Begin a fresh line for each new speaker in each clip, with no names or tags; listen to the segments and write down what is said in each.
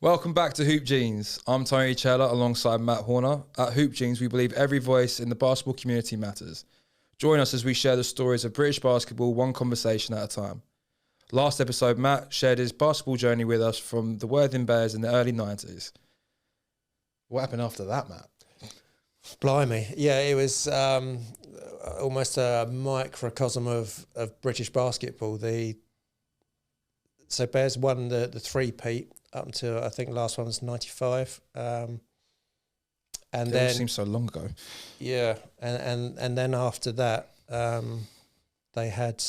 Welcome back to Hoop Jeans. I'm Tony Cella alongside Matt Horner. At Hoop Jeans, we believe every voice in the basketball community matters. Join us as we share the stories of British basketball one conversation at a time. Last episode, Matt shared his basketball journey with us from the Brighton Bears in the early 90s. What happened after that, Matt?
Blimey. Yeah, it was almost a microcosm of British basketball. So Bears won the three-peat up until, I think, last one was 95. And then
seems so long ago.
Yeah, and then after that, they had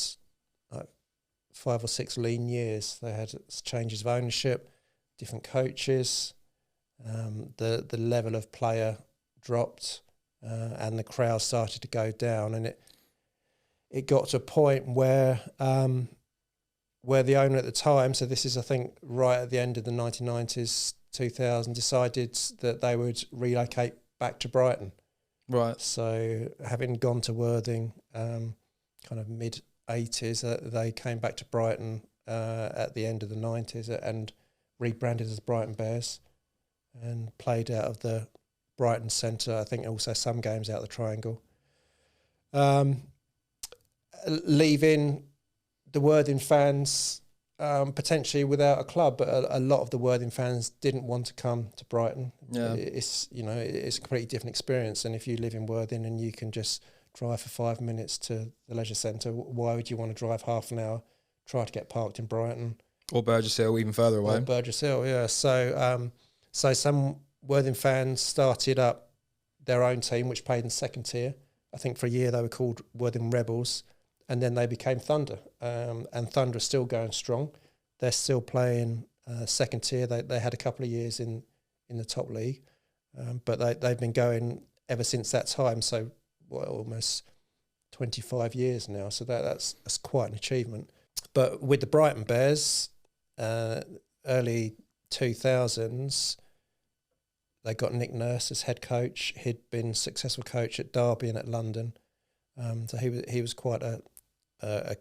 5 or 6 lean years. They had changes of ownership, different coaches. The level of player dropped, and the crowd started to go down, and it got to a point where the owner at the time, so this is I think right at the end of the 1990s, 2000, decided that they would relocate back to Brighton.
Right.
So having gone to Worthing, kind of mid 80s, they came back to Brighton at the end of the 90s and rebranded as Brighton Bears and played out of the Brighton Centre. I think also some games out of the Triangle. Leaving the Worthing fans potentially without a club, but a lot of the Worthing fans didn't want to come to Brighton.
Yeah.
It's a completely different experience, and if you live in Worthing and you can just drive for 5 minutes to the leisure centre, why would you want to drive half an hour, try to get parked in Brighton?
Or Burgess Hill, even further away.
Or Burgess Hill, yeah. So some Worthing fans started up their own team, which played in second tier. I think for a year they were called Worthing Rebels, and then they became Thunder. And Thunder are still going strong. They're still playing second tier. They had a couple of years in the top league, but they've been going ever since that time. So almost 25 years now. So that's quite an achievement. But with the Brighton Bears, early 2000s, they got Nick Nurse as head coach. He'd been successful coach at Derby and at London. So he was quite a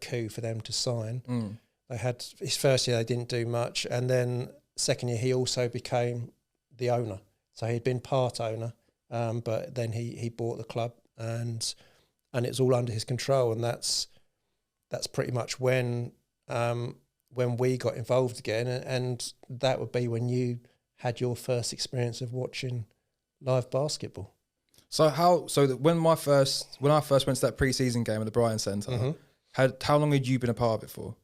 coup for them to sign. They had his first year, they didn't do much, and then second year he also became the owner. So he'd been part owner, but then he bought the club, and it's all under his control, and that's pretty much when we got involved again, and that would be when you had your first experience of watching live basketball.
So when I first went to that pre-season game at the Brighton Centre, how long had you been a part of it for?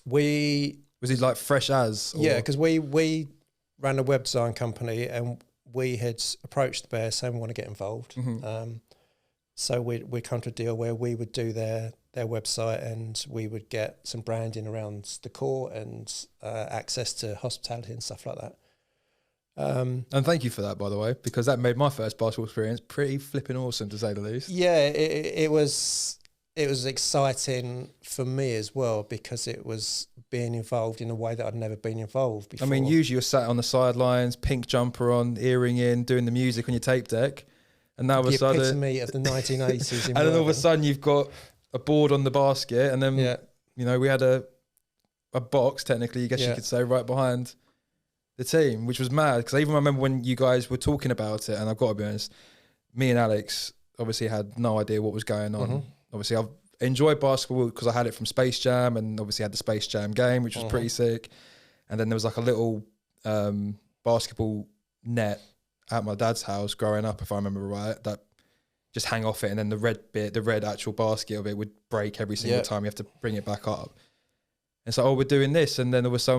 Was it like fresh as? Or?
Yeah, because we ran a web design company and we had approached the Bears saying we want to get involved. So we come to a deal where we would do their website and we would get some branding around the court and access to hospitality and stuff like that.
And thank you for that, by the way, because that made my first basketball experience pretty flipping awesome, to say the least.
Yeah, it was exciting for me as well, because it was being involved in a way that I'd never been involved before.
I mean, usually you're sat on the sidelines, pink jumper on, earring in, doing the music on your tape deck, and now all of a sudden,
the epitome of the 1980s.
And then all of a sudden you've got a board on the basket, and then we had a box, technically, I guess you could say, right behind the team, which was mad, because I even remember when you guys were talking about it, and I've got to be honest, me and Alex obviously had no idea what was going on. Obviously, I've enjoyed basketball because I had it from Space Jam, and obviously had the Space Jam game, which was pretty sick. And then there was like a little basketball net at my dad's house growing up, if I remember right, that just hang off it, and then the red actual basket of it would break every single time. You have to bring it back up. And so, we're doing this, and then there was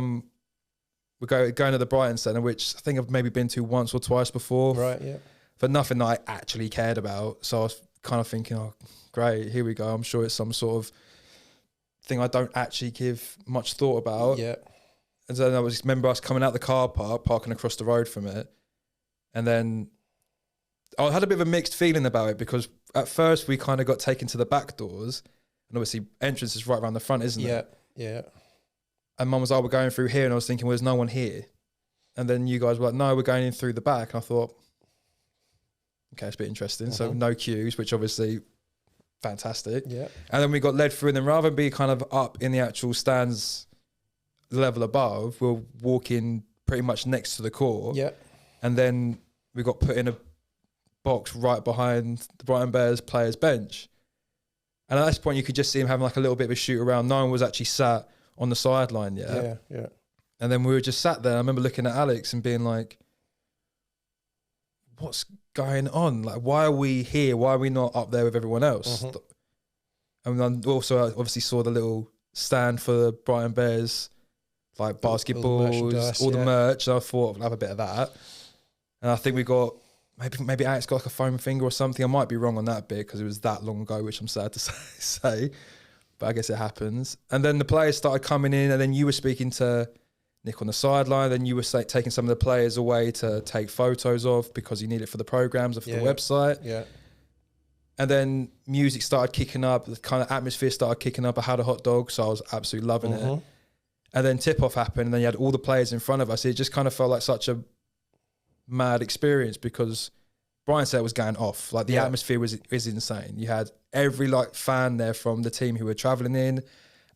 we're going to the Brighton Centre, which I think I've maybe been to once or twice before.
Right, yeah.
But nothing that I actually cared about. So I was kind of thinking, oh, great, here we go. I'm sure it's some sort of thing I don't actually give much thought about.
Yeah.
And then I remember us coming out the car park, parking across the road from it. And then I had a bit of a mixed feeling about it, because at first we kind of got taken to the back doors, and obviously entrance is right around the front, isn't it?
Yeah.
And Mum was like, we're going through here. And I was thinking, well, there's no one here. And then you guys were like, no, we're going in through the back. And I thought, okay, it's a bit interesting. So no queues, which obviously fantastic.
Yeah.
And then we got led through, and then rather than be kind of up in the actual stands level above, we're walking pretty much next to the court.
Yeah.
And then we got put in a box right behind the Brighton Bears players' bench. And at this point, you could just see him having like a little bit of a shoot around. No one was actually sat on the sideline yet.
Yeah.
And then we were just sat there. I remember looking at Alex and being like, what's going on? Like, why are we here? Why are we not up there with everyone else? And then also, I obviously saw the little stand for the Brighton Bears, like basketballs, all the merch. And I thought I'll have a bit of that. And I think we got, maybe Alex got like a foam finger or something. I might be wrong on that bit because it was that long ago, which I'm sad to say. But I guess it happens. And then the players started coming in, and then you were speaking to Nick on the sideline. Then you were taking some of the players away to take photos of because you need it for the programs or for the website.
Yeah.
And then music started kicking up. The kind of atmosphere started kicking up. I had a hot dog, so I was absolutely loving it. And then tip-off happened, and then you had all the players in front of us. It just kind of felt like such a mad experience because Brighton Centre was going off. Like, the atmosphere was insane. You had every like fan there from the team who were travelling in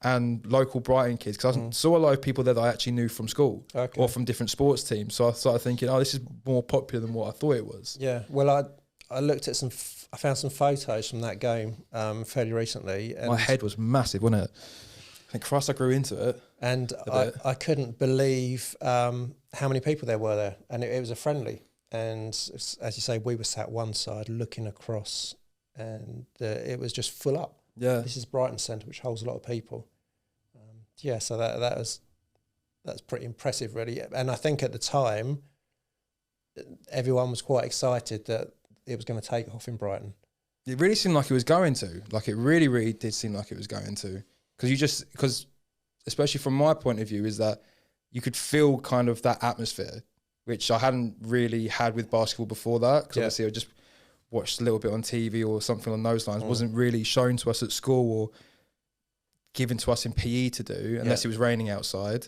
and local Brighton kids. Because I saw a lot of people there that I actually knew from school or from different sports teams. So I started thinking, oh, this is more popular than what I thought it was.
Yeah. Well, I looked at I found some photos from that game fairly recently. And
my head was massive, wasn't it? I think Christ, I grew into it.
And I couldn't believe how many people there were there. And it was a friendly. And as you say, we were sat one side looking across, and it was just full up.
Yeah.
This is Brighton Centre, which holds a lot of people. So that's pretty impressive, really. And I think at the time, everyone was quite excited that it was going to take off in Brighton.
It really seemed like it was going to. Like, it really, really did seem like it was going to. Because especially from my point of view, is that you could feel kind of that atmosphere, which I hadn't really had with basketball before that. Because obviously I just watched a little bit on TV or something on those lines. It wasn't really shown to us at school or given to us in PE to do, unless it was raining outside.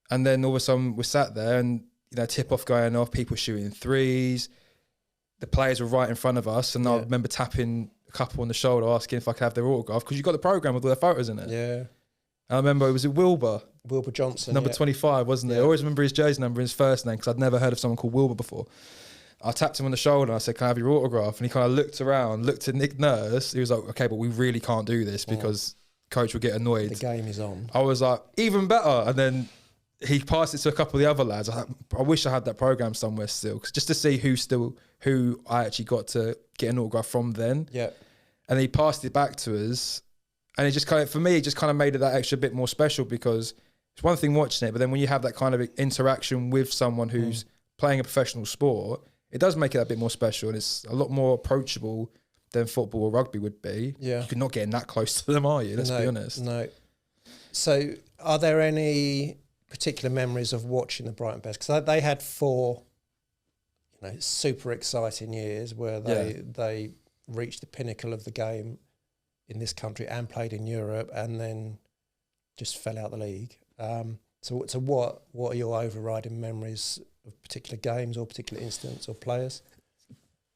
And then all of a sudden we're sat there and, tip-off going off, people shooting threes. The players were right in front of us. And I remember tapping a couple on the shoulder, asking if I could have their autograph, because you got the programme with all their photos in it.
Yeah.
And I remember it was Wilbur
Johnson.
Number 25, wasn't it? I always remember his jersey number and his first name because I'd never heard of someone called Wilbur before. I tapped him on the shoulder and I said, can I have your autograph? And he kind of looked around, looked at Nick Nurse. He was like, okay, but we really can't do this because coach will get annoyed.
The game is on.
I was like, even better. And then he passed it to a couple of the other lads. I wish I had that programme somewhere still, just to see who I actually got to get an autograph from then.
Yeah.
And he passed it back to us. And it just kind of, for me, it just kind of made it that extra bit more special because it's one thing watching it, but then when you have that kind of interaction with someone who's playing a professional sport, it does make it a bit more special, and it's a lot more approachable than football or rugby would be. Yeah. You're not getting that close to them, are you? Let's be honest.
No. So are there any particular memories of watching the Brighton Bears? Because they had 4 super exciting years where they reached the pinnacle of the game in this country and played in Europe and then just fell out the league. So what are your overriding memories of particular games or particular incidents or players?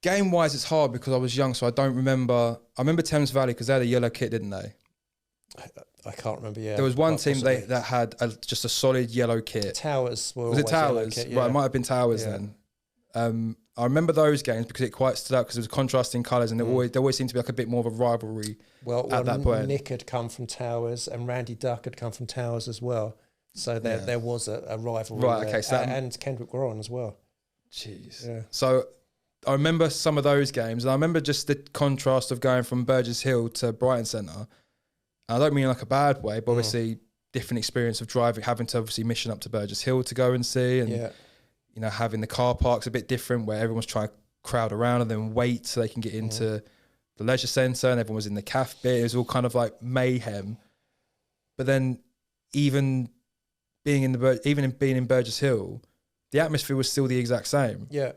Game-wise, it's hard because I was young, so I don't remember. I remember Thames Valley because they had a yellow kit, didn't they?
I can't remember, yeah.
There was one team that had just a solid yellow kit.
Towers were
Was it Towers?
Kit,
Right, it might have been Towers then. I remember those games because it quite stood out because it was contrasting colours and there always seemed to be like a bit more of a rivalry at that point.
Nick had come from Towers and Randy Duck had come from Towers as well. So there was a rivalry. Right, okay. So and Kendrick Warren as well.
Jeez. Yeah. So I remember some of those games and I remember just the contrast of going from Burgess Hill to Brighton Centre. I don't mean like a bad way, but obviously different experience of driving, having to obviously mission up to Burgess Hill to go and see and having the car parks a bit different where everyone's trying to crowd around and then wait so they can get into the leisure centre and everyone was in the CAF bit. It was all kind of like mayhem. But then even being in Burgess Hill, the atmosphere was still the exact same. Yeah.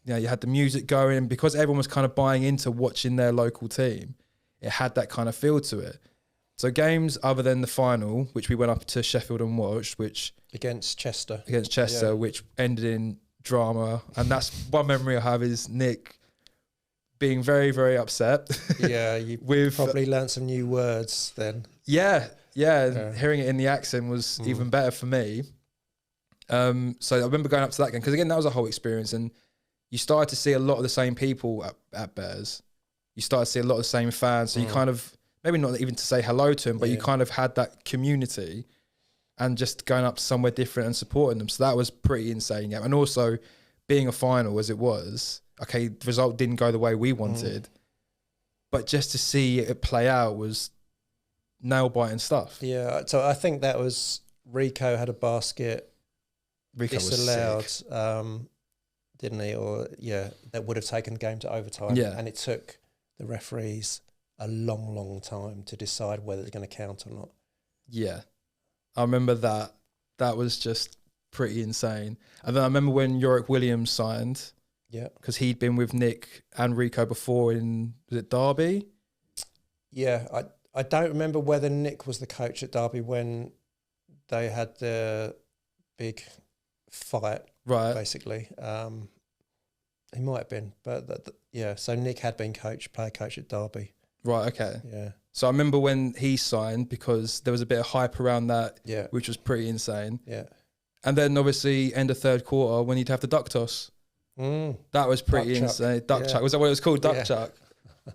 You had the music going and because everyone was kind of buying into watching their local team, it had that kind of feel to it. So games other than the final, which we went up to Sheffield and watched, which...
Against Chester,
which ended in drama. And that's one memory I have is Nick being very, very upset.
Yeah, you probably learnt some new words then.
Yeah. Hearing it in the accent was even better for me. So I remember going up to that game because again, that was a whole experience, and you started to see a lot of the same people at Bears. You started to see a lot of the same fans. So you kind of, maybe not even to say hello to them, but you kind of had that community and just going up to somewhere different and supporting them. So that was pretty insane. Yeah. And also being a final as it was, okay, the result didn't go the way we wanted, but just to see it play out was nail-biting stuff.
Yeah, so I think that was, Rico had a basket disallowed, didn't he? Or, that would have taken the game to overtime. Yeah. And it took the referees a long, long time to decide whether it's going to count or not. Yeah.
I remember that. That was just pretty insane. And then I remember when Yorick Williams signed, because he'd been with Nick and Rico before in, was it Derby?
Yeah, I don't remember whether Nick was the coach at Derby when they had the big fight,
right?
Basically, he might have been, but so Nick had been player coach at Derby.
Right. Okay.
Yeah.
So I remember when he signed because there was a bit of hype around that, which was pretty insane.
Yeah.
And then obviously end of third quarter when you'd have the duck toss. That was pretty insane. Duck chuck. Was that what it was called? Duck chuck.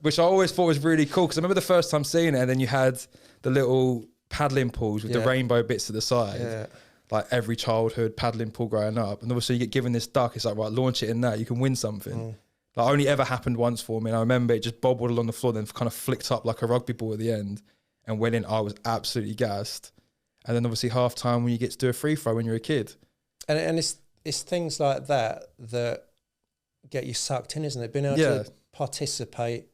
Which I always thought was really cool because I remember the first time seeing it, and then you had the little paddling pools with the rainbow bits to the side. Yeah. Like every childhood paddling pool growing up. And obviously you get given this duck, it's like, right, launch it in that, you can win something. Like only ever happened once for me. And I remember it just bobbled along the floor, then kind of flicked up like a rugby ball at the end and went in. I was absolutely gassed. And then obviously half time when you get to do a free throw when you're a kid.
And it's things like that get you sucked in, isn't it? Being able to participate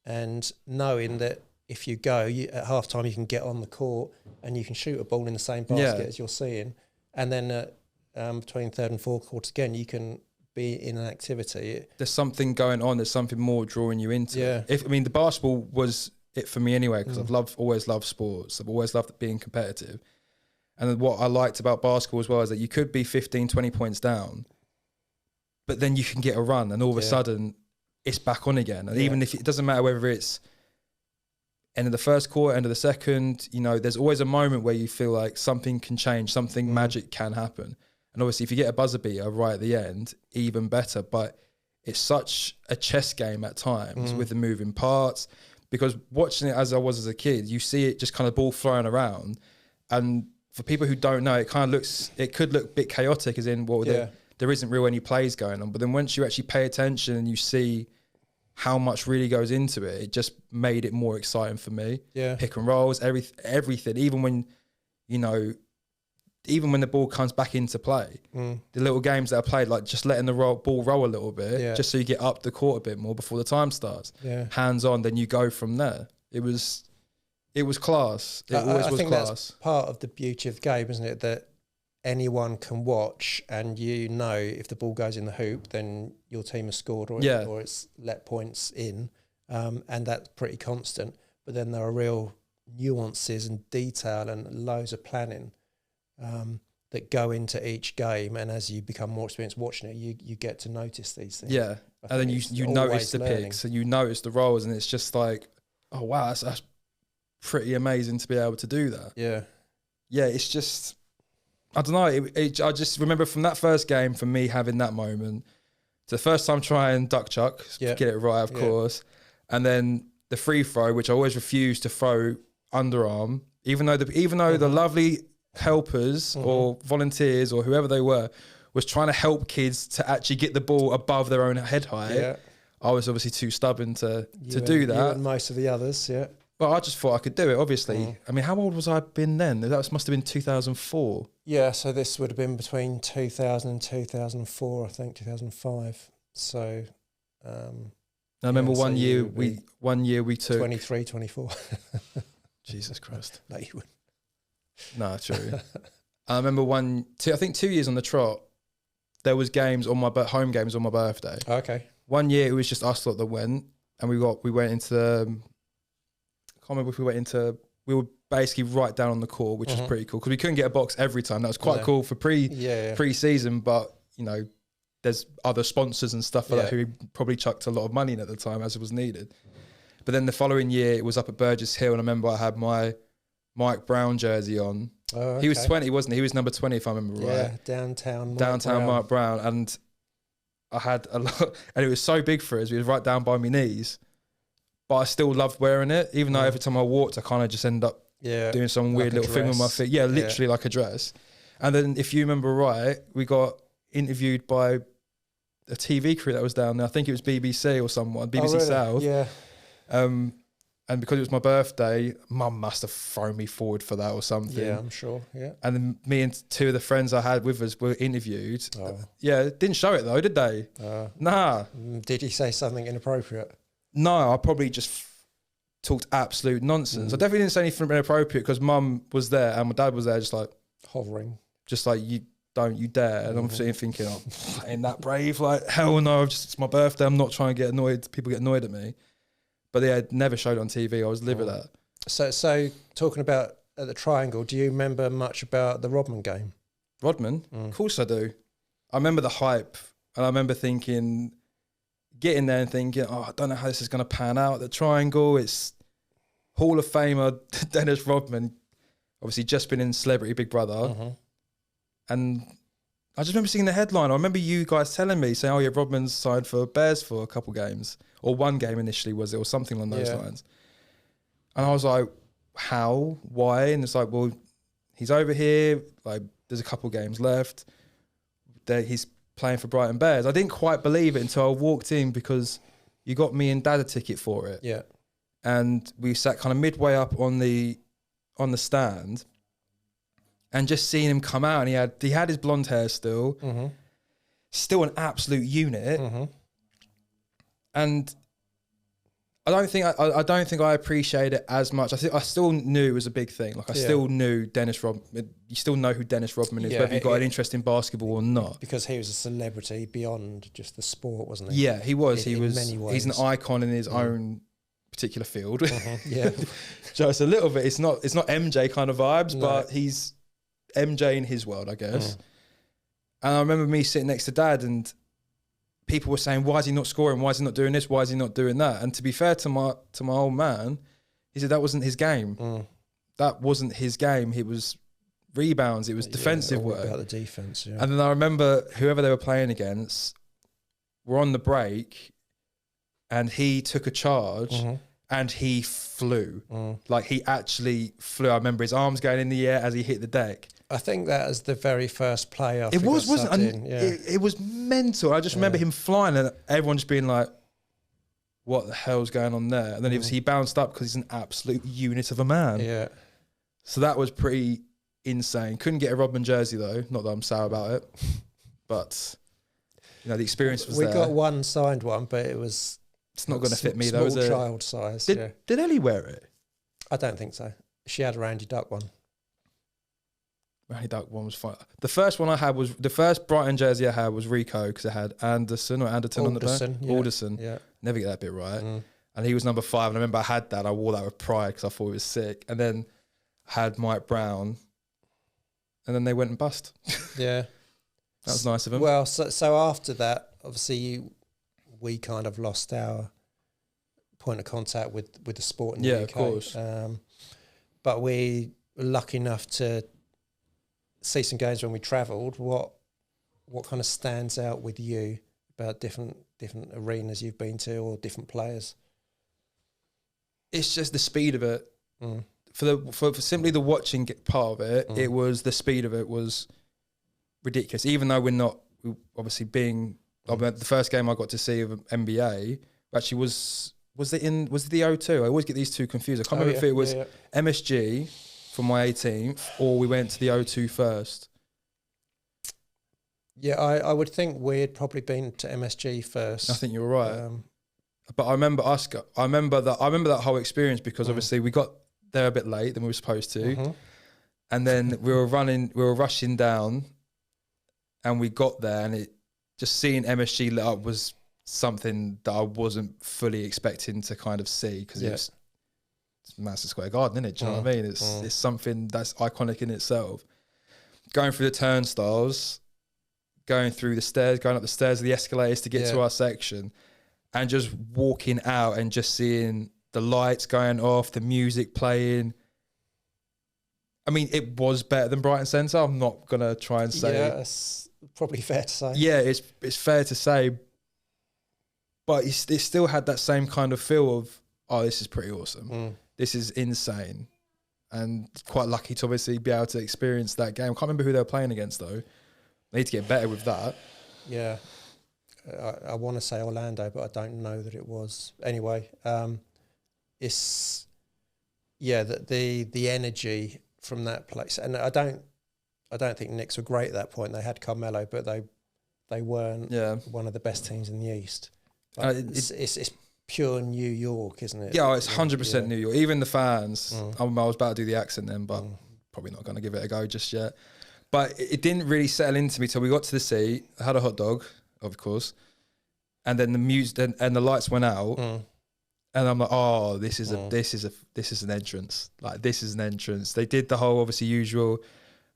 and knowing that if you go, at half time you can get on the court and you can shoot a ball in the same basket as you're seeing. And then between third and fourth quarters again, you can be in an activity.
There's something going on. There's something more drawing you into it. The basketball was it for me anyway, because I've always loved sports. I've always loved being competitive. And what I liked about basketball as well is that you could be 15, 20 points down, but then you can get a run and all of a sudden it's back on again. And even if it doesn't matter whether it's end of the first quarter, end of the second, there's always a moment where you feel like something can change, something magic can happen. And obviously if you get a buzzer beater right at the end, even better. But it's such a chess game at times with the moving parts, because watching it as I was as a kid, you see it just kind of ball flying around. And for people who don't know, it could look a bit chaotic as in, there isn't really any plays going on. But then once you actually pay attention and you see how much really goes into it, it just made it more exciting for me. Yeah. Pick and rolls, everything. Even when, even when the ball comes back into play, the little games that are played, like just letting the ball roll a little bit, just so you get up the court a bit more before the time starts. Yeah. Hands on, then you go from there. It was class. It always was class.
That's part of the beauty of the game, isn't it? That anyone can watch, and if the ball goes in the hoop, then your team has scored, or it's let points in, and that's pretty constant. But then there are real nuances and detail and loads of planning that go into each game, and as you become more experienced watching it, you get to notice these things.
Yeah, and then you notice the picks and you notice the rolls, and it's just like, oh wow, that's pretty amazing to be able to do that. Yeah, it's just, I don't know. I just remember from that first game, for me having that moment, to the first time trying duck chuck, get it right, of course, and then the free throw, which I always refused to throw underarm, even though the lovely helpers or volunteers or whoever they were was trying to help kids to actually get the ball above their own head height. Yeah. I was obviously too stubborn to do that.
You and most of the others,
Well, I just thought I could do it, obviously. How old was I been then? That must have been 2004.
Yeah, so this would have been between 2000 and 2004, I think, 2005. So...
I remember one year we took...
23, 24.
Jesus Christ.
No, you wouldn't.
No, true. I remember 2 years on the trot, there was home games on my birthday.
Okay.
One year it was just us lot that went, and we went into... I can't remember if we were basically right down on the court, which was pretty cool because we couldn't get a box every time. That was quite cool for pre-season, but there's other sponsors and stuff like that who probably chucked a lot of money in at the time as it was needed. But then the following year it was up at Burgess Hill, and I remember I had my Mike Brown jersey on,
Oh, okay.
He was 20, wasn't he? He was number 20, if I remember right.
Yeah, downtown
Mark Brown. And I had a lot, and it was so big for us. It was right down by my knees. But I still loved wearing it, even though every time I walked, I kind of just end up doing some weird little thing with my feet. Yeah, literally like a dress. And then, if you remember right, we got interviewed by a TV crew that was down there. I think it was BBC or someone, BBC
really?
South.
Yeah.
And because it was my birthday, Mum must have thrown me forward for that or something.
Yeah, I'm sure. Yeah.
And then me and two of the friends I had with us were interviewed.
Oh.
Yeah, didn't show it though, did they? Nah.
Did he say something inappropriate?
No, I probably just talked absolute nonsense. I definitely didn't say anything inappropriate because Mum was there and my dad was there, just like
hovering,
just like you dare. And I'm sitting thinking, oh, ain't that brave? Like hell no, it's my birthday. I'm not trying to get annoyed. People get annoyed at me. But yeah, I'd never showed it on TV. I was livid at that.
So talking about at the Triangle, do you remember much about the Rodman game?
Rodman? Of course I do. I remember the hype, and I remember getting there and thinking, oh, I don't know how this is going to pan out. The Triangle, it's Hall of Famer Dennis Rodman, obviously just been in Celebrity Big Brother. And I just remember seeing the headline. I remember you guys telling me, saying, oh yeah, Rodman's signed for Bears for a couple games. Or one game initially, was it? Or something along those lines. And I was like, how? Why? And it's like, well, he's over here. Like, there's a couple games left. He's playing for Brighton Bears. I didn't quite believe it until I walked in because you got me and Dad a ticket for it.
Yeah.
And we sat kind of midway up on the stand. And just seeing him come out, and he had his blonde hair still. Still an absolute unit. And I don't think I appreciate it as much. I think I still knew it was a big thing. Like I still knew Dennis Rodman. You still know who Dennis Rodman is, whether you've got an interest in basketball or not.
Because he was a celebrity beyond just the sport, wasn't he?
Yeah, he was.
In many ways.
He's an icon in his own particular field.
Yeah.
So it's a little bit. It's not MJ kind of vibes, but he's MJ in his world, I guess. And I remember me sitting next to Dad, and people were saying, why is he not scoring? Why is he not doing this? Why is he not doing that? And to be fair to my old man, he said that wasn't his game. That wasn't his game. It was rebounds. It was defensive work.
About the defense, yeah.
And then I remember whoever they were playing against were on the break, and he took a charge and he flew. Like he actually flew. I remember his arms going in the air as he hit the deck.
I think that was the very first play after
it wasn't it was mental. I just remember him flying and everyone just being like, what the hell's going on there? And then he bounced up because he's an absolute unit of a man.
Yeah.
So that was pretty insane. Couldn't get a Rodman jersey though. Not that I'm sour about it. But the experience was there.
We got one signed one, but it's
not going to fit me though.
Small child size.
Did Ellie wear it?
I don't think so. She had a Randy Duck one.
Randy Duck one was fine. The first one I had was the first Brighton jersey I had was Rico because it had Anderson on the back. Alderson. Yeah. Never get that bit right. And he was number 5. And I remember I had that. I wore that with pride because I thought it was sick. And then I had Mike Brown. And then they went and bust.
Yeah.
That was nice of him.
Well, so after that, obviously we kind of lost our point of contact with the sport in the UK. Of course. But we were lucky enough to see some games when we travelled. What kind of stands out with you about different arenas you've been to or different players?
It's just the speed of it. For simply the watching part of it, it was the speed of it was ridiculous. Even though we obviously being the first game I got to see of NBA actually was it the E02? I always get these two confused. I can't remember if it was MSG for my 18th, or we went to the O2 first.
Yeah, I would think we'd probably been to MSG first.
I think you were right. But I remember that whole experience because obviously we got there a bit late than we were supposed to. And then we were rushing down and we got there, and it just seeing MSG lit up was something that I wasn't fully expecting to kind of see because it's Madison Square Garden, isn't it? Do you know what I mean? It's something that's iconic in itself. Going through the turnstiles, going through the stairs, going up the stairs of the escalators to get to our section, and just walking out and just seeing the lights going off, the music playing. I mean, it was better than Brighton Centre. I'm not gonna try and say.
Yeah, it's probably fair to say.
Yeah, it's fair to say, but it still had that same kind of feel of, oh, this is pretty awesome. This is insane, and quite lucky to obviously be able to experience that game. I can't remember who they were playing against though. They need to get better with that. Yeah,
I want to say Orlando, but I don't know that it was. Anyway, it's the energy from that place, and I don't think Knicks were great at that point. They had Carmelo, but they weren't one of the best teams in the East. It's pure New York, isn't it?
Yeah, it's 100% New York. Even the fans. I was about to do the accent then, but probably not going to give it a go just yet. But it didn't really settle into me till we got to the seat. I had a hot dog, of course, and then the music and the lights went out. And I'm like, oh, this is an entrance. Like, this is an entrance. They did the whole obviously usual,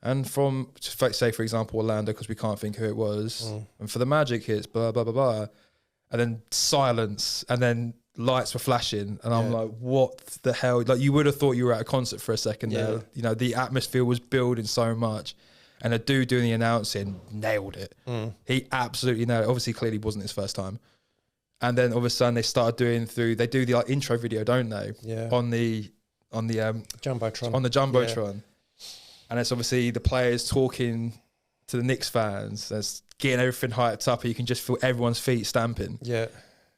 and from say for example Orlando, because we can't think who it was, and for the Magic hits blah blah blah blah, and then silence, and then lights were flashing, and I'm like, what the hell? Like, you would have thought you were at a concert for a second there. You know, the atmosphere was building so much, and a dude doing the announcing nailed it. He absolutely nailed it. Obviously, clearly wasn't his first time. And then all of a sudden they started they do the like intro video, don't they?
Yeah.
On the
Jumbotron.
On the Jumbotron. And it's obviously the players talking to the Knicks fans. There's getting everything hyped up, and you can just feel everyone's feet stamping.
Yeah.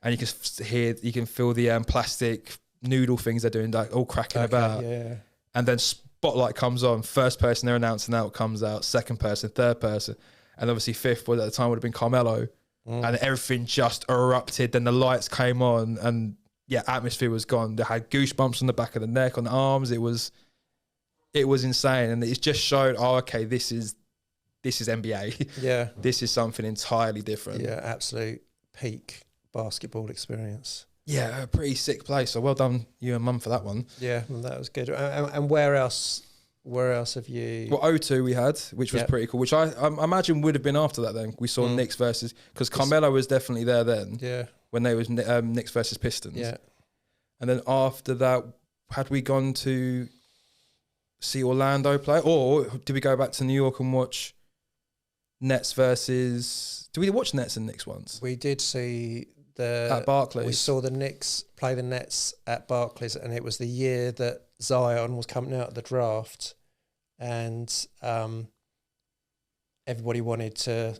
And you can feel the plastic noodle things they're doing, like all cracking about.
Yeah.
And then spotlight comes on. First person they're announcing out comes out. Second person, third person, and obviously fifth at the time would have been Carmelo. And everything just erupted. Then the lights came on, and atmosphere was gone. They had goosebumps on the back of the neck, on the arms. It was insane, and it just showed, oh, okay, this is NBA.
Yeah,
this is something entirely different.
Yeah, absolute peak basketball experience.
Yeah, a pretty sick place. So well done you and Mum for that one.
Yeah, that was good. And where else? Where else have you?
Well, E02 we had, which was pretty cool, which I imagine would have been after that then. We saw Knicks versus, because Carmelo was definitely there then.
Yeah.
When they was Knicks versus Pistons.
Yeah.
And then after that, had we gone to see Orlando play? Or did we go back to New York and watch Nets versus... Did we watch Nets and Knicks once?
We did see
at Barclays.
We saw the Knicks play the Nets at Barclays, and it was the year that Zion was coming out of the draft, and everybody wanted to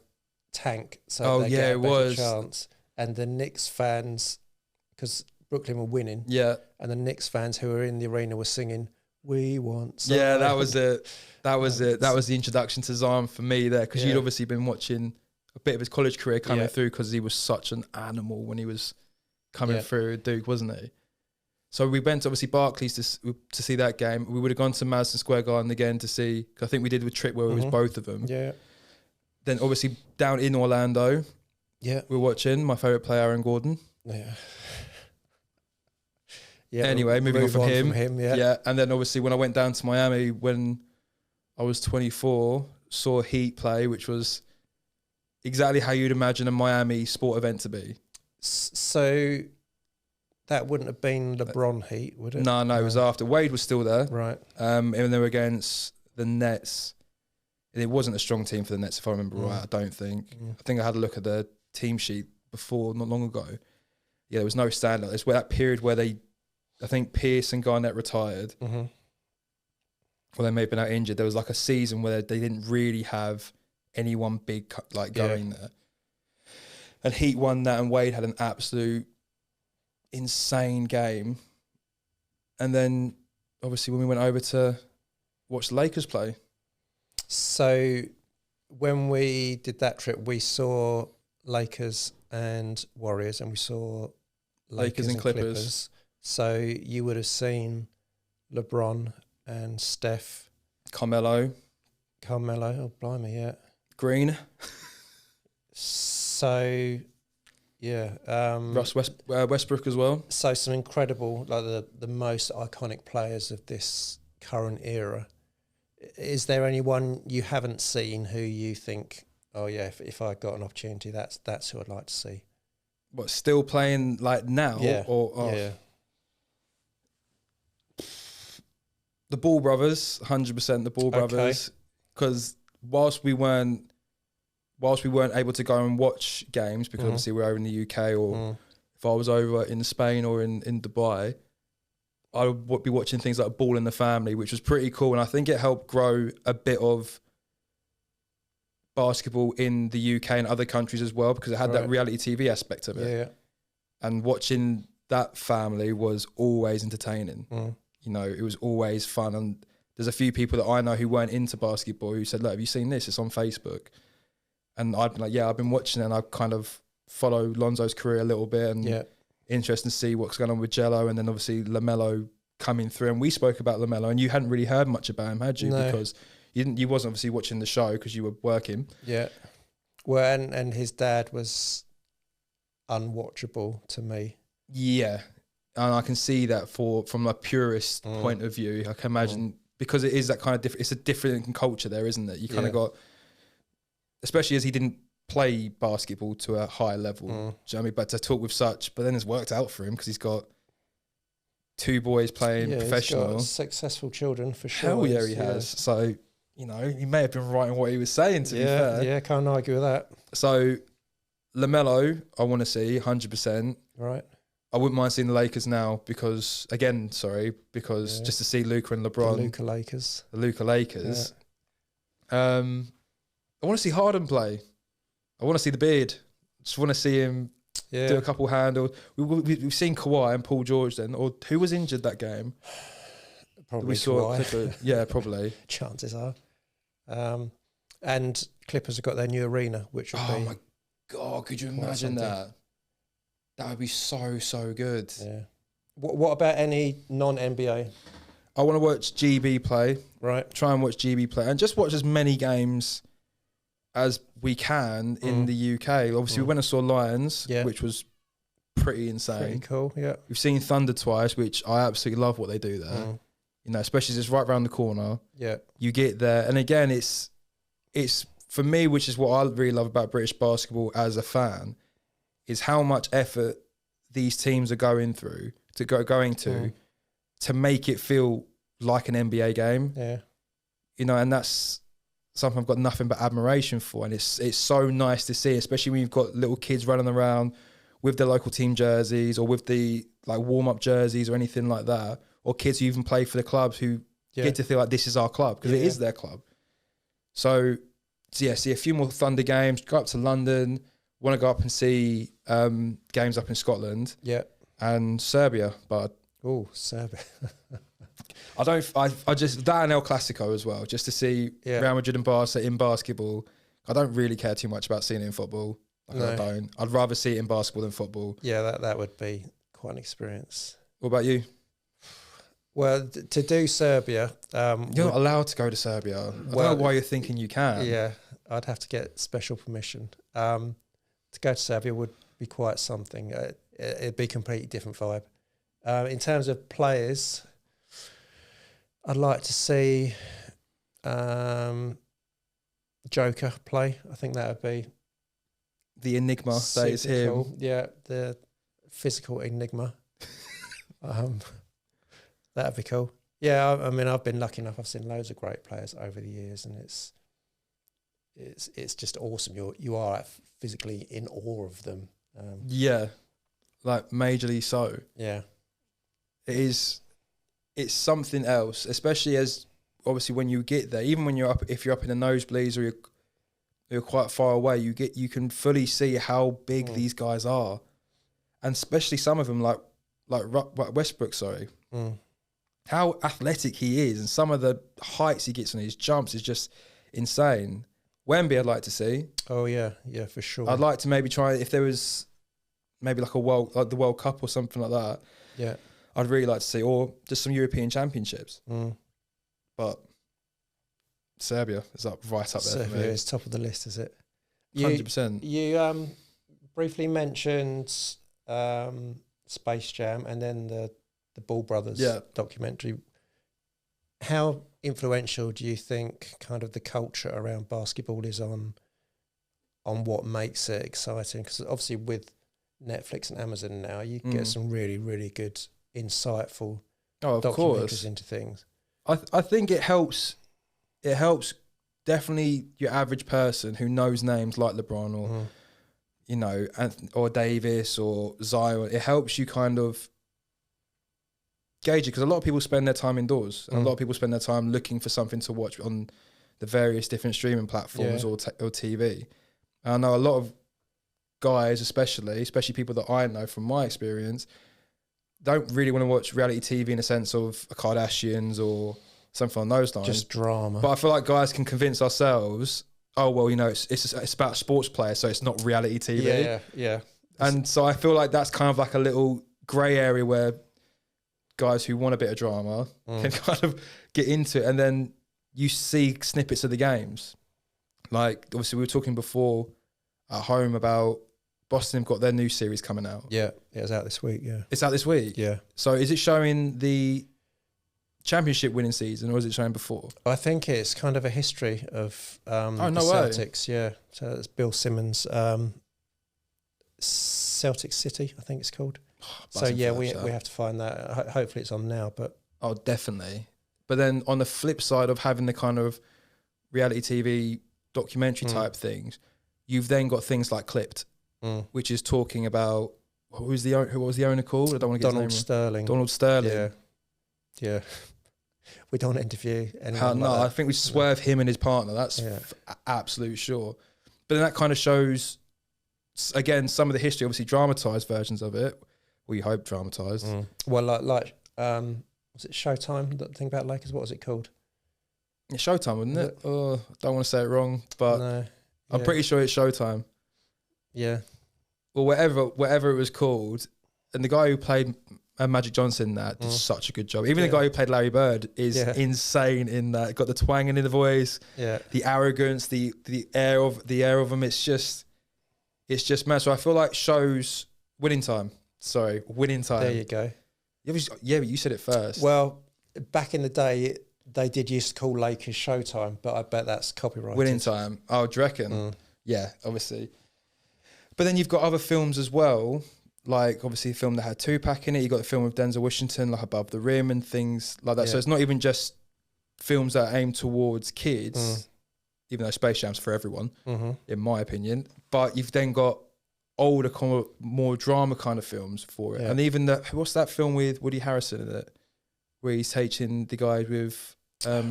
tank so they get a better chance. And the Knicks fans, because Brooklyn were winning, and the Knicks fans who were in the arena were singing, "We want Zion."
Yeah, that was it. That was it. That was the introduction to Zion for me there, because you'd obviously been watching a bit of his college career coming through, because he was such an animal when he was coming through at Duke, wasn't he? So we went to obviously Barclays to see that game. We would have gone to Madison Square Garden again to see, cause I think we did a trip where it was both of them.
Yeah.
Then obviously down in Orlando, we were watching my favourite player, Aaron Gordon.
Yeah.
Anyway, moving on from him.
Yeah.
And then obviously when I went down to Miami when I was 24, saw Heat play, which was exactly how you'd imagine a Miami sport event to be.
So that wouldn't have been LeBron Heat, would it?
No, it was after. Wade was still there.
Right.
And they were against the Nets. And it wasn't a strong team for the Nets, if I remember right, I don't think. I think I had a look at the team sheet before, not long ago. Yeah, there was no standout. It's where that period where I think Pierce and Garnett retired. Well, they may have been out injured. There was like a season where they didn't really have anyone big going there. And Heat won that, and Wade had an absolute insane game. And then obviously when we went over to watch the Lakers play.
So when we did that trip, we saw Lakers and Warriors, and we saw Lakers and Clippers. So you would have seen LeBron and Steph.
Carmelo.
Oh, blimey, yeah.
Green.
So, yeah.
Westbrook as well.
So some incredible, like the most iconic players of this current era. Is there anyone you haven't seen who you think, oh yeah, if I got an opportunity, that's who I'd like to see?
What, still playing like now?
Yeah.
Yeah. The Ball Brothers, 100% the Ball Brothers, because whilst we weren't able to go and watch games, because obviously we're over in the UK, or if I was over in Spain or in Dubai, I would be watching things like Ball in the Family, which was pretty cool. And I think it helped grow a bit of basketball in the UK and other countries as well, because it had that reality TV aspect of it.
Yeah.
And watching that family was always entertaining. You know, it was always fun. And there's a few people that I know who weren't into basketball who said, look, have you seen this? It's on Facebook. And I'd be like, yeah, I've been watching it, and I kind of follow Lonzo's career a little bit, and interested to see what's going on with Jello, and then obviously LaMelo coming through. And we spoke about LaMelo, and you hadn't really heard much about him, had you?
No.
Because you wasn't obviously watching the show because you were working.
Yeah. Well, and his dad was unwatchable to me. Yeah.
And I can see that from a purist point of view. I can imagine, because it is that kind of different, it's a different culture there, isn't it? You kind of got, especially as he didn't play basketball to a high level, do you know what I mean? But to talk with such, but then it's worked out for him because he's got 2 boys playing professional.
He's got successful children for sure.
Hell yeah, he has. So, you know, he may have been right in what he was saying, to be fair.
Yeah, can't argue with that.
So, LaMelo, I want to see 100%.
Right.
I wouldn't mind seeing the Lakers now because just to see Luka and LeBron.
The Luka Lakers.
Yeah. I want to see Harden play. I want to see the beard. Just want to see him do a couple handles. We've seen Kawhi and Paul George then, or who was injured that game?
Probably
we saw Kawhi. Yeah, probably.
Chances are. And Clippers have got their new arena, which would be...
Oh my God, could you imagine that? That would be so good.
Yeah. What about any non-NBA?
I want to watch GB play.
Right.
Try and watch GB play. And just watch as many games as we can in the UK. Obviously, we went and saw Lions, which was pretty insane.
Pretty cool, yeah.
We've seen Thunder twice, which I absolutely love what they do there. You know, especially as it's right around the corner.
Yeah.
You get there. And again, it's for me, which is what I really love about British basketball as a fan, is how much effort these teams are going to make it feel like an NBA game.
Yeah.
You know, and that's something I've got nothing but admiration for. And it's so nice to see, especially when you've got little kids running around with their local team jerseys or with the like warm-up jerseys or anything like that, or kids who even play for the clubs who get to feel like this is our club, because it is their club. So yeah, see a few more Thunder games, go up to London, want to go up and see games up in Scotland and Serbia, but
Serbia.
I just that and El Clasico as well, just to see Real Madrid and Barca in basketball. I don't really care too much about seeing it in football. I don't. I'd rather see it in basketball than football.
Yeah, that would be quite an experience.
What about you?
Well, to do Serbia...
you're not allowed to go to Serbia. I don't know why you're thinking you can.
Yeah, I'd have to get special permission. To go to Serbia would be quite something. It'd be a completely different vibe. In terms of players, I'd like to see Joker play. I think that would be...
The enigma that is him.
Cool. Yeah, the physical enigma. That'd be cool. Yeah, I mean, I've been lucky enough. I've seen loads of great players over the years, and it's just awesome. You are physically in awe of them.
Like majorly so.
Yeah,
it is. It's something else, especially as obviously when you get there. Even when you're up, if you're up in the nosebleeds or you're quite far away, you can fully see how big these guys are, and especially some of them like Westbrook. Sorry. How athletic he is, and some of the heights he gets on his jumps is just insane. Wemby, I'd like to see.
Oh yeah, for sure.
I'd like to maybe try, if there was maybe like the World Cup or something like that.
Yeah,
I'd really like to see, or just some European Championships. But Serbia is right up there.
Serbia is top of the list, is it?
100%.
You briefly mentioned Space Jam, and then the Ball Brothers documentary. How influential do you think kind of the culture around basketball is on what makes it exciting? Because obviously with Netflix and Amazon now, you get some really, really good, insightful documentaries into things.
I think it helps. It helps definitely your average person who knows names like LeBron or you know, or Davis or Zion. It helps you kind of gauge it, because a lot of people spend their time indoors, and a lot of people spend their time looking for something to watch on the various different streaming platforms or TV. And I know a lot of guys, especially people that I know from my experience, don't really want to watch reality TV in a sense of a Kardashians or something on those lines.
Just drama.
But I feel like guys can convince ourselves, oh, well, you know, it's about sports players, so it's not reality TV.
Yeah.
And so I feel like that's kind of like a little grey area where guys who want a bit of drama can kind of get into it. And then you see snippets of the games. Like, obviously, we were talking before at home about Boston have got their new series coming out.
Yeah, it's out this week,
It's out this week?
Yeah.
So is it showing the championship winning season, or is it showing before?
I think it's kind of a history of the Celtics, yeah. So it's Bill Simmons, Celtic City, I think it's called. So yeah, we have to find that. Hopefully it's on now, but...
Oh, definitely. But then on the flip side of having the kind of reality TV documentary type things, you've then got things like Clipped, which is talking about who was the owner called? I don't want to get
Donald
his name
Sterling.
Donald Sterling.
Yeah. We don't interview anyone
no,
like that.
I think we swerve him and his partner. That's absolute sure. But then that kind of shows, again, some of the history, obviously dramatised versions of it. We hope dramatised.
Well, like was it Showtime? That thing about Lakers, what was it called?
It's Showtime, wasn't it? Oh, I don't want to say it wrong, but
no,
I'm pretty sure it's Showtime.
Yeah.
Or whatever it was called. And the guy who played Magic Johnson did such a good job. Even the guy who played Larry Bird is insane in that. Got the twanging in the voice, the arrogance, the air of him. It's just mad. So I feel like shows winning time.
There you go.
Yeah, but you said it first.
Well, back in the day, they did used to call Lakers Showtime, but I bet that's copyrighted.
Winning time. Oh, do you reckon? Yeah, obviously. But then you've got other films as well, like obviously a film that had Tupac in it. You got the film with Denzel Washington, like Above the Rim and things like that. Yeah. So it's not even just films that are aimed towards kids, even though Space Jam's for everyone, in my opinion. But you've then got older, more drama kind of films for it. Yeah. And even what's that film with Woody Harrelson in it, where he's teaching the guy with...
I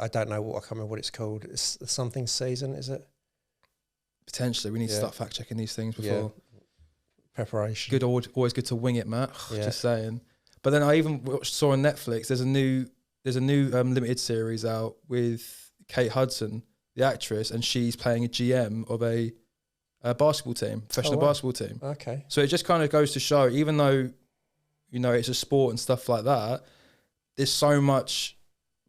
don't know I can't remember what it's called. It's something season, is it?
Potentially. We need to start fact checking these things before.
Preparation.
Always good to wing it, Matt. Just saying. But then I even saw on Netflix, there's a new limited series out with Kate Hudson, the actress, and she's playing a GM of a basketball team, professional basketball team.
Okay.
So it just kind of goes to show, even though, you know, it's a sport and stuff like that, there's so much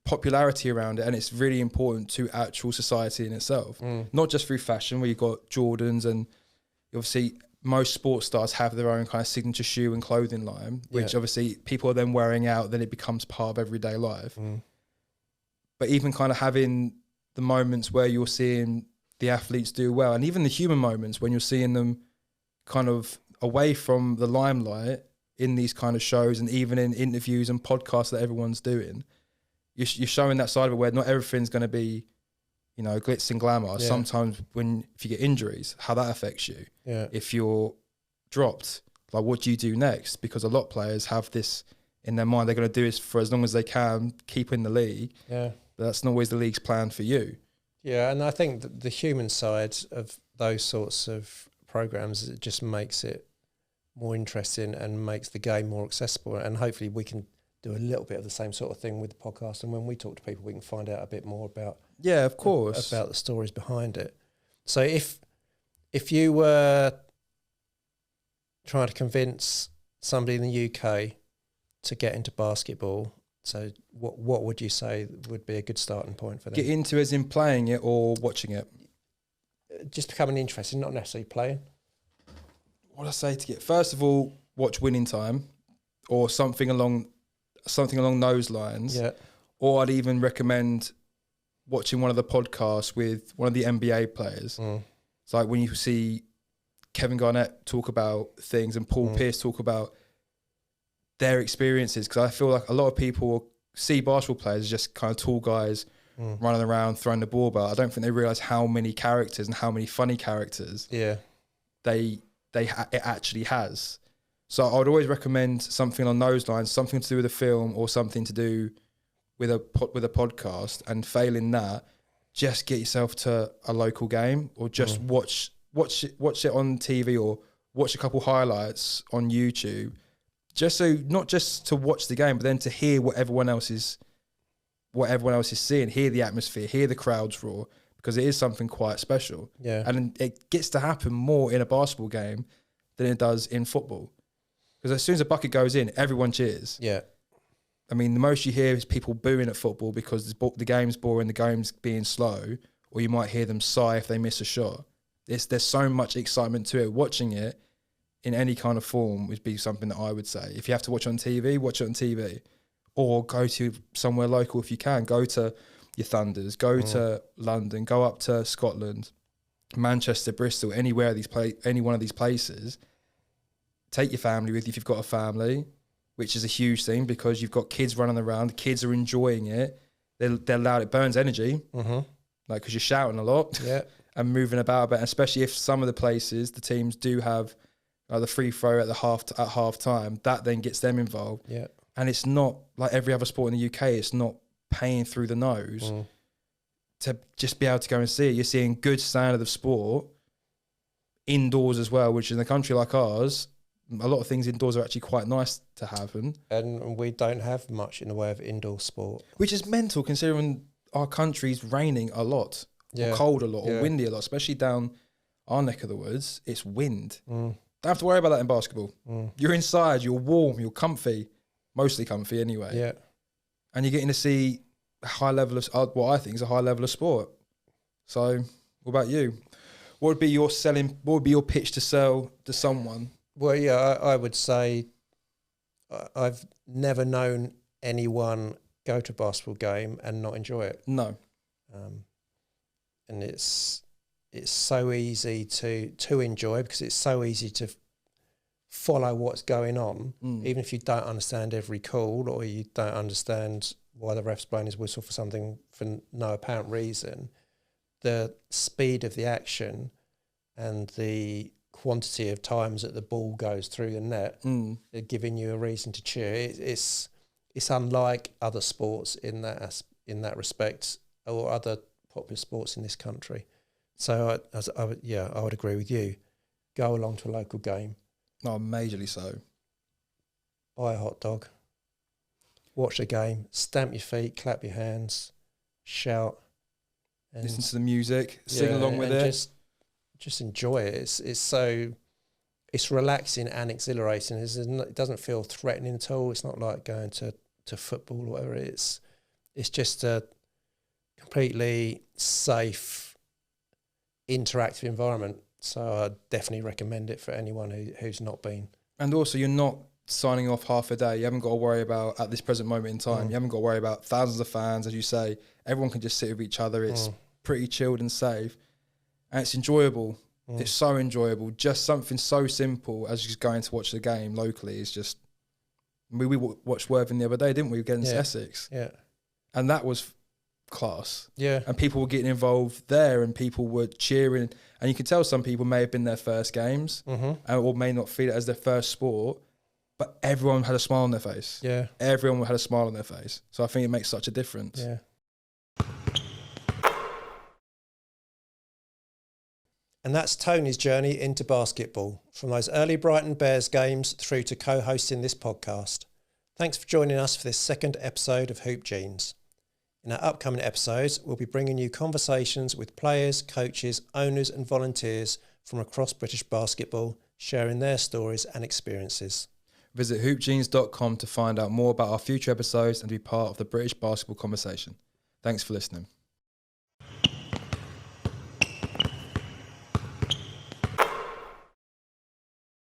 popularity around it, and it's really important to actual society in itself, not just through fashion, where you've got Jordans, and obviously most sports stars have their own kind of signature shoe and clothing line, which obviously people are then wearing out, then it becomes part of everyday life. But even kind of having the moments where you're seeing the athletes do well, and even the human moments when you're seeing them kind of away from the limelight in these kind of shows, and even in interviews and podcasts that everyone's doing, you're showing that side of it where not everything's going to be, you know, glitz and glamour. Yeah. Sometimes if you get injuries, how that affects you. Yeah. If you're dropped, like what do you do next? Because a lot of players have this in their mind. They're going to do this for as long as they can, keep in the league. Yeah. But that's not always the league's plan for you. Yeah, and I think that the human side of those sorts of programs, it just makes it more interesting and makes the game more accessible. And hopefully we can do a little bit of the same sort of thing with the podcast, and when we talk to people we can find out a bit more about of course about the stories behind it. So if you were trying to convince somebody in the UK to get into basketball, so what would you say would be a good starting point for them? Get into as in playing it or watching it? Just becoming interested, not necessarily playing. What I say to get, first of all, watch Winning Time or something along those lines. Yeah. Or I'd even recommend watching one of the podcasts with one of the NBA players. It's like when you see Kevin Garnett talk about things and Paul Pierce talk about their experiences, because I feel like a lot of people see basketball players as just kind of tall guys running around throwing the ball about. I don't think they realise how many characters and how many funny characters it actually has. So I would always recommend something on those lines, something to do with a film or something to do with a podcast. And failing that, just get yourself to a local game, or just watch it on TV, or watch a couple highlights on YouTube. Just so, not just to watch the game, but then to hear what everyone else is seeing, hear the atmosphere, hear the crowds roar, because it is something quite special. Yeah. And it gets to happen more in a basketball game than it does in football. Because as soon as a bucket goes in, everyone cheers. Yeah. I mean, the most you hear is people booing at football because the game's boring, the game's being slow, or you might hear them sigh if they miss a shot. There's so much excitement to it. Watching it in any kind of form would be something that I would say. If you have to watch it on TV, watch it on TV. Or go to somewhere local if you can. Go to your Thunders, go to London, go up to Scotland, Manchester, Bristol, any one of these places. Take your family with you if you've got a family, which is a huge thing because you've got kids running around. The kids are enjoying it. They're loud. It burns energy, like because you're shouting a lot and moving about a bit. Especially if some of the places, the teams do have the free throw at half time. That then gets them involved. Yeah. And it's not like every other sport in the UK. It's not paying through the nose to just be able to go and see it. You're seeing good standard of sport indoors as well, which in a country like ours, a lot of things indoors are actually quite nice to have.
And we don't have much in the way of indoor sport.
Which is mental considering our country's raining a lot, or cold a lot, or windy a lot, especially down our neck of the woods. It's wind. Don't have to worry about that in basketball. You're inside, you're warm, you're comfy. Mostly comfy anyway. Yeah. And you're getting to see a high level of what I think is a high level of sport. So what about you? What would be your pitch to sell to someone?
Well, yeah, I would say I've never known anyone go to a basketball game and not enjoy it. No. And it's so easy to enjoy because it's so easy to follow what's going on, even if you don't understand every call or you don't understand why the ref's blowing his whistle for something for no apparent reason. The speed of the action and the quantity of times that the ball goes through the net, they're giving you a reason to cheer. It's unlike other sports in that respect, or other popular sports in this country. So I would agree with you. Go along to a local game.
No, majorly so.
Buy a hot dog. Watch the game. Stamp your feet. Clap your hands. Shout.
And listen to the music. Sing along with it.
Just enjoy it. It's relaxing and exhilarating. It doesn't feel threatening at all. It's not like going to football or whatever. It's just a completely safe, interactive environment. So I definitely recommend it for anyone who's not been.
And also, you're not signing off half a day. You haven't got to worry about, at this present moment in time, you haven't got to worry about thousands of fans, as you say. Everyone can just sit with each other. It's pretty chilled and safe. And it's enjoyable. It's so enjoyable. Just something so simple as just going to watch the game locally is just... We watched Worthing the other day, didn't we, against Essex? Yeah. And that was class. Yeah. And people were getting involved there and people were cheering. And you can tell some people may have been their first games or may not feel it as their first sport, but everyone had a smile on their face. Yeah. Everyone had a smile on their face. So I think it makes such a difference. Yeah.
And that's Tony's journey into basketball, from those early Brighton Bears games through to co-hosting this podcast. Thanks for joining us for this second episode of Hoop Genes. In our upcoming episodes, we'll be bringing you conversations with players, coaches, owners and volunteers from across British basketball, sharing their stories and experiences.
Visit hoopgenes.com to find out more about our future episodes and be part of the British basketball conversation. Thanks for listening.